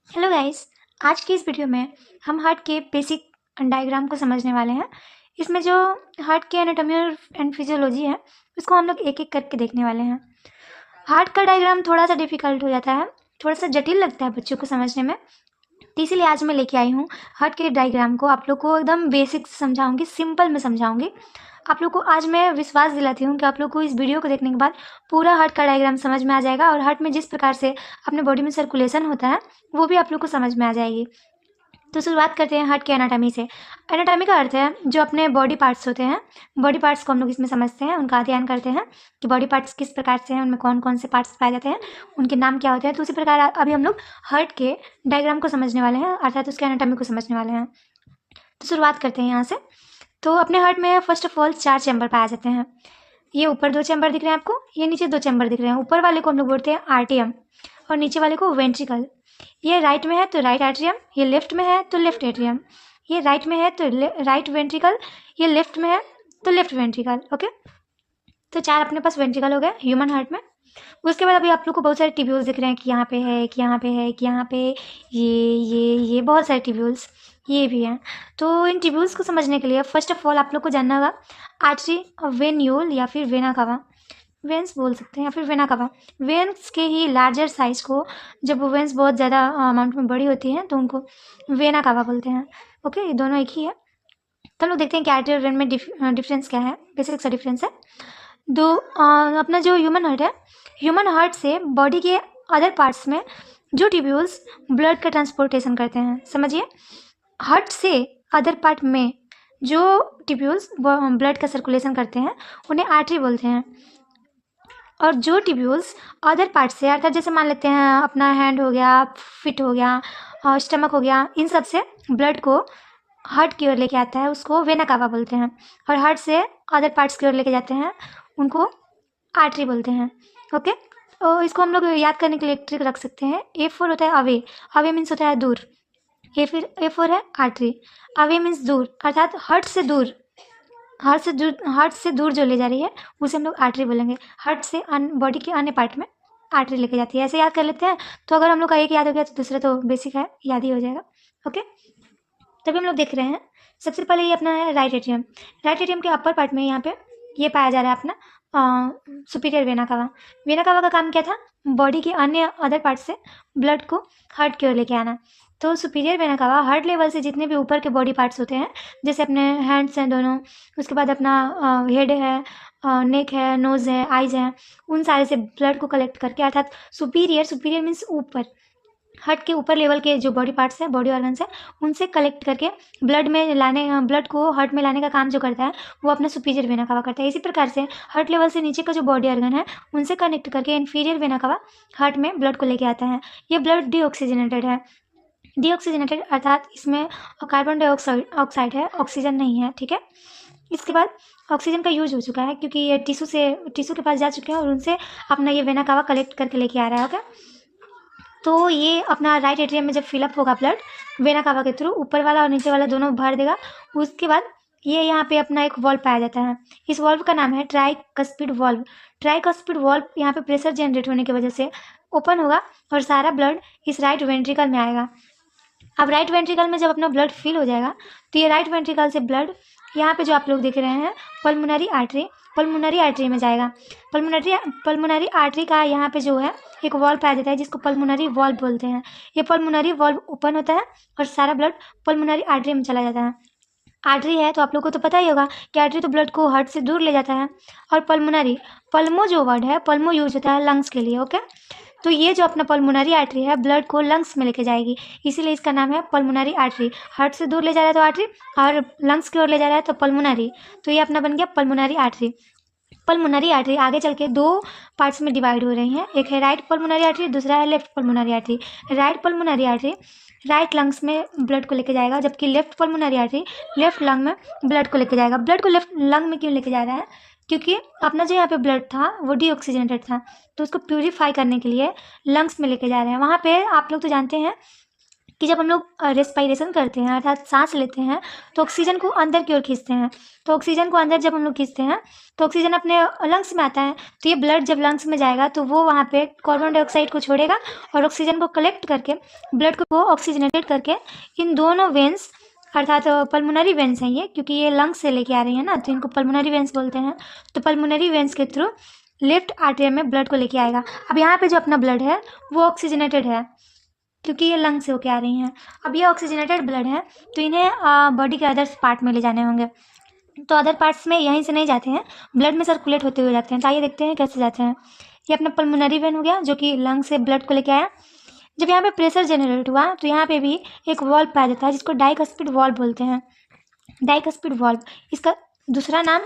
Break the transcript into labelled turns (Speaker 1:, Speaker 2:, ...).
Speaker 1: Hello guys. आज की इस वीडियो में हम हार्ट के बेसिक डायग्राम को समझने वाले हैं। इसमें जो हार्ट के एनाटॉमी एंड फिजियोलॉजी है उसको हम लोग एक एक करके देखने वाले हैं। हार्ट का डायग्राम थोड़ा सा डिफिकल्ट हो जाता है, थोड़ा सा जटिल लगता है बच्चों को समझने में, तो इसीलिए आज मैं लेके आई हूँ हार्ट के डायग्राम को। आप लोग को एकदम बेसिक समझाऊंगी, सिंपल में समझाऊंगी। आप लोग को आज मैं विश्वास दिलाती हूँ कि आप लोग को इस वीडियो को देखने के बाद पूरा हार्ट का डायग्राम समझ में आ जाएगा और हार्ट में जिस प्रकार से अपने बॉडी में सर्कुलेशन होता है वो भी आप लोग को समझ में आ जाएगी। तो शुरुआत करते हैं हार्ट के एनाटॉमी से। एनाटॉमी का अर्थ है जो अपने बॉडी पार्ट्स होते हैं, बॉडी पार्ट्स को हम लोग इसमें समझते हैं, उनका अध्ययन करते हैं कि बॉडी पार्ट्स किस प्रकार से हैं, उनमें कौन कौन से पार्ट्स पाए जाते हैं, उनके नाम क्या होते हैं। तो उसी प्रकार अभी हम लोग हार्ट के डायग्राम को समझने वाले हैं, अर्थात उसके एनाटॉमी को समझने वाले हैं। तो शुरुआत करते हैं यहाँ से। तो अपने हार्ट में फर्स्ट ऑफ ऑल 4 चैम्बर पाए जाते हैं। ये ऊपर 2 चैम्बर दिख रहे हैं आपको, ये नीचे 2 चैम्बर दिख रहे हैं। ऊपर वाले को हम लोग बोलते हैं आर्टियम और नीचे वाले को वेंट्रिकल। ये राइट में है तो राइट आर्टियम, ये लेफ्ट में है तो लेफ्ट एट्रियम। ये राइट में है तो राइट वेंट्रिकल, ये लेफ्ट में है तो लेफ्ट वेंट्रिकल। ओके, तो 4 अपने पास वेंट्रिकल हो गए ह्यूमन हार्ट में। उसके बाद अभी आप लोग को बहुत सारे टिब्यूल्स दिख रहे हैं कि यहाँ पे है, कि यहाँ पे है, कि यहाँ पे, ये बहुत सारे टिब्यूल्स ये भी हैं। तो इन टिब्यूल्स को समझने के लिए फर्स्ट ऑफ ऑल आप लोग को जानना होगा आर्टरी, वेन्यूल या फिर वेना कावा, वेंस बोल सकते हैं या फिर वेना कावा। वेंस के ही लार्जर साइज को, जब वो वेंस बहुत ज़्यादा अमाउंट में बड़ी होती हैं तो उनको वेना कावा बोलते हैं। ओके, ये दोनों एक ही है। तो हम लोग देखते हैं कि आर्टरी और वेन में डिफरेंस क्या है। बेसिक सा डिफरेंस है। अपना जो ह्यूमन हार्ट है, ह्यूमन हार्ट से बॉडी के अदर पार्ट्स में जो टिब्यूल्स ब्लड का ट्रांसपोर्टेशन करते हैं, समझिए, हार्ट से अदर पार्ट में जो टिब्यूल्स ब्लड का सर्कुलेशन करते हैं उन्हें आर्टरी बोलते हैं। और जो टिब्यूल्स अदर पार्ट से, अर्थात जैसे मान लेते हैं अपना हैंड हो गया, फिट हो गया, स्टमक हो गया, इन सब से ब्लड को हार्ट की ओर लेके आता है उसको वेना कावा बोलते हैं। और हार्ट से अदर पार्ट्स की ओर लेके जाते हैं उनको आर्टरी बोलते हैं। ओके, तो इसको हम लोग याद करने के लिए एक ट्रिक रख सकते हैं। A4 होता है अवे, अवे मीन्स होता है दूर, A4 है आर्टरी, अवे मीन्स दूर, अर्थात हार्ट से दूर, हार्ट से दूर जो ले जा रही है उसे हम लोग आर्टरी बोलेंगे। हार्ट से बॉडी के अन्य पार्ट में आर्टरी लेके जाती है। ऐसे याद कर लेते हैं। तो अगर हम लोग का एक याद हो गया तो दूसरा तो बेसिक है, याद ही हो जाएगा। ओके, तभी हम लोग देख रहे हैं। सबसे पहले ये अपना है राइट एट्रियम। राइट एट्रियम के अपर पार्ट में यहाँ पे ये पाया जा रहा है अपना superior vena cava. Vena cava का काम क्या था? बॉडी के अन्य अदर पार्ट से ब्लड को हार्ट की ओर लेके आना। तो superior vena cava heart level से जितने भी ऊपर के बॉडी पार्ट्स होते हैं, जैसे अपने हैंड्स हैं दोनों, उसके बाद अपना हेड है, नेक है, नोज़ है, आइज है, उन सारे से ब्लड को कलेक्ट करके, अर्थात सुपीरियर मीन्स ऊपर, हार्ट के ऊपर लेवल के जो बॉडी पार्ट्स हैं, बॉडी ऑर्गन्स हैं, उनसे कलेक्ट करके ब्लड को हार्ट में लाने का काम जो करता है वो अपना सुपीरियर वेना कावा करता है। इसी प्रकार से हार्ट लेवल से नीचे का जो बॉडी ऑर्गन है उनसे कनेक्ट करके इन्फीरियर वेना कावा हार्ट में ब्लड को लेके आता है। ये ब्लड डीऑक्सीजनेटेड है। डीऑक्सीजनेटेड अर्थात इसमें कार्बन डाइऑक्साइड है, ऑक्सीजन नहीं है। ठीक है, इसके बाद ऑक्सीजन का यूज हो चुका है क्योंकि ये टिश्यू के पास जा चुके हैं और उनसे अपना ये वेना कावा कलेक्ट करके लेके आ रहा है। ओके, तो ये अपना राइट एट्रियम में जब फिलअप होगा ब्लड वेना कावा के थ्रू, ऊपर वाला और नीचे वाला दोनों भर देगा। उसके बाद ये यहाँ पे अपना एक वॉल्व पाया जाता है। इस वॉल्व का नाम है ट्राइकस्पिड वॉल्व। ट्राइकस्पिड वॉल्व यहाँ पे प्रेशर जनरेट होने की वजह से ओपन होगा और सारा ब्लड इस राइट वेंट्रिकल में आएगा। अब राइट वेंट्रिकल में जब अपना ब्लड फिल हो जाएगा तो ये राइट वेंट्रिकल से ब्लड यहाँ पे जो आप लोग देख रहे हैं पल्मोनरी आर्टरी में जाएगा। पल्मोनरी आर्टरी का यहाँ पे जो है एक वॉल्व पाया जाता है जिसको पल्मोनरी वॉल्व बोलते हैं। ये पल्मोनरी वॉल्व ओपन होता है और सारा ब्लड पल्मोनरी आर्टरी में चला जाता है। आर्टरी है तो आप लोग को तो पता ही होगा कि आर्टरी तो ब्लड को हार्ट से दूर ले जाता है। और पल्मो जो वर्ड है, पल्मो यूज होता है लंग्स के लिए। ओके, तो ये जो अपना पल्मोनरी आर्टरी है ब्लड को लंग्स में लेके जाएगी, इसीलिए इसका नाम है पल्मोनरी आर्टरी। हार्ट से दूर ले जा रहा है तो आर्टरी, और लंग्स की ओर ले जा रहा है तो पल्मोनरी, तो ये अपना बन गया पल्मोनरी आर्टरी। पल्मोनरी आर्टरी आगे चल के 2 पार्ट्स में डिवाइड हो रही हैं, एक है राइट पल्मोनरी आर्टरी, दूसरा है left pulmonary artery. Right pulmonary artery right lungs में ब्लड को लेके जाएगा, जबकि left pulmonary artery left lung में ब्लड को लेके जाएगा। ब्लड को लेफ्ट लंग में क्यों लेके जा रहा है? क्योंकि अपना जो यहाँ पे ब्लड था वो डीऑक्सीजनेटेड था, तो उसको प्यूरिफाई करने के लिए लंग्स में लेके जा रहे हैं। वहाँ पे आप लोग तो जानते हैं कि जब हम लोग रेस्पायरेशन करते हैं अर्थात सांस लेते हैं तो ऑक्सीजन को अंदर की ओर खींचते हैं। तो ऑक्सीजन को अंदर जब हम लोग खींचते हैं तो ऑक्सीजन अपने लंग्स में आता है। तो ये ब्लड जब लंग्स में जाएगा तो वो वहाँ पे कार्बन डाइऑक्साइड को छोड़ेगा और ऑक्सीजन को कलेक्ट करके ब्लड को ऑक्सीजनेटेड करके इन दोनों वेन्स अर्थात पल्मोनरी वेन्स हैं ये, क्योंकि ये लंग्स से लेके आ रही है ना, तो इनको पल्मोनरी वेन्स बोलते हैं। तो पल्मोनरी वेन्स के थ्रू लेफ्ट आर्टरी में ब्लड को लेके आएगा। अब यहाँ पे जो अपना ब्लड है वो ऑक्सीजनेटेड है क्योंकि ये लंग से होके आ रही हैं। अब ये ऑक्सीजनेटेड ब्लड है तो इन्हें बॉडी के अदर्स पार्ट में ले जाने होंगे। तो अदर पार्ट्स में यहीं से नहीं जाते हैं, ब्लड में सर्कुलेट होते हुए जाते हैं। तो आइए देखते हैं कैसे जाते हैं। ये अपना पल्मोनरी वेन हो गया जो कि लंग से ब्लड को लेके आया। जब यहाँ पे प्रेशर जनरेट हुआ तो यहाँ पे भी एक वॉल्व पाया जाता है जिसको डाइकस्पिड वॉल्व बोलते हैं। डाइकस्पिड वॉल्व, इसका दूसरा नाम